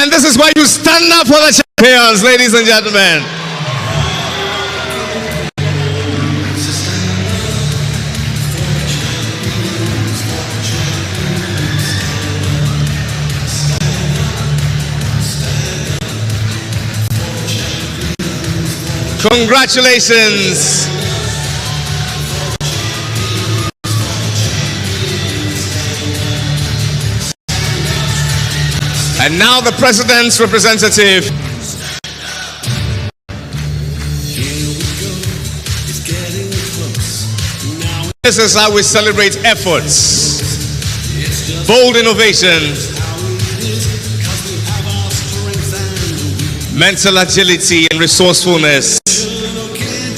And this is why you stand up for the champions, ladies and gentlemen. Congratulations. And now the president's representative. This is how we celebrate efforts, bold innovation, mental agility and resourcefulness.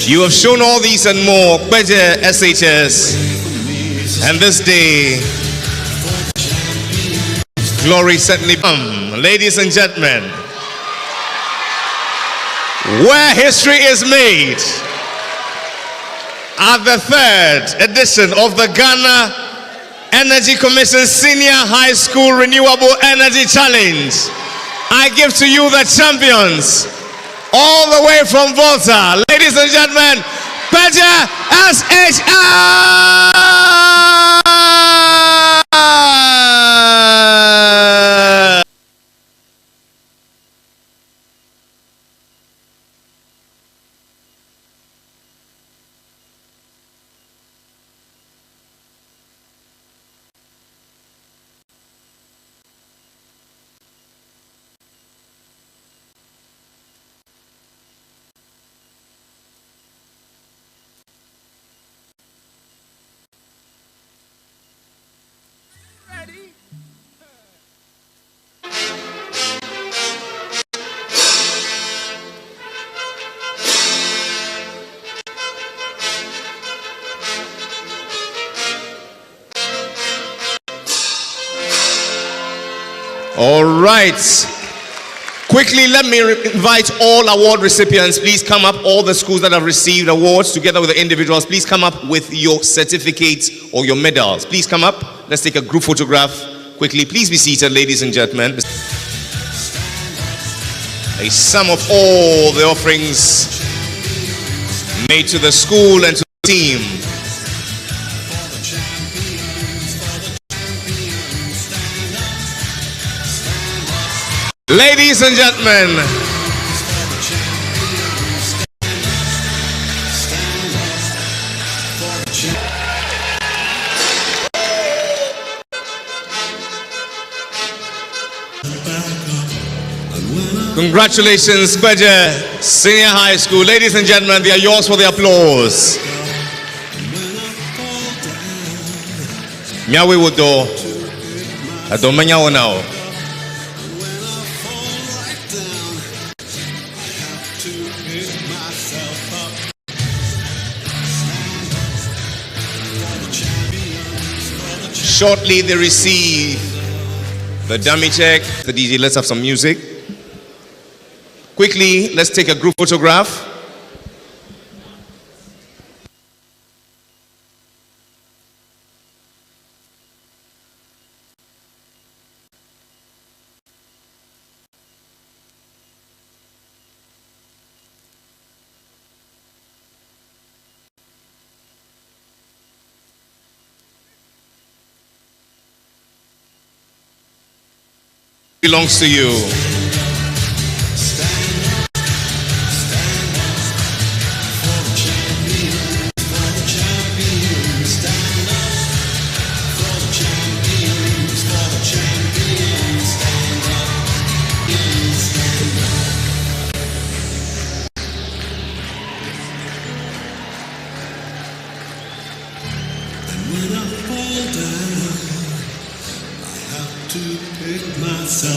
You have shown all these and more, Kpedze SHS, and this day, glory certainly come. Ladies and gentlemen, where history is made at the 3rd edition of the Ghana Energy Commission Senior High School Renewable Energy Challenge, I give to you the champions, all the way from Volta. Ladies and gentlemen, Kpedze SHS! All right. Quickly, let me invite all award recipients. Please come up. All the schools that have received awards, together with the individuals, please come up with your certificates or your medals. Please come up. Let's take a group photograph quickly. Please be seated, ladies and gentlemen. A sum of all the offerings made to the school and to the team. Ladies and gentlemen, congratulations, Kpedze Senior High School. Ladies and gentlemen, they are yours for the applause. Miawe wodo, adomanya wonao. Shortly they receive the dummy check. The DJ, let's have some music. Quickly, let's take a group photograph. Belongs to you. When I fall down, I have to pick myself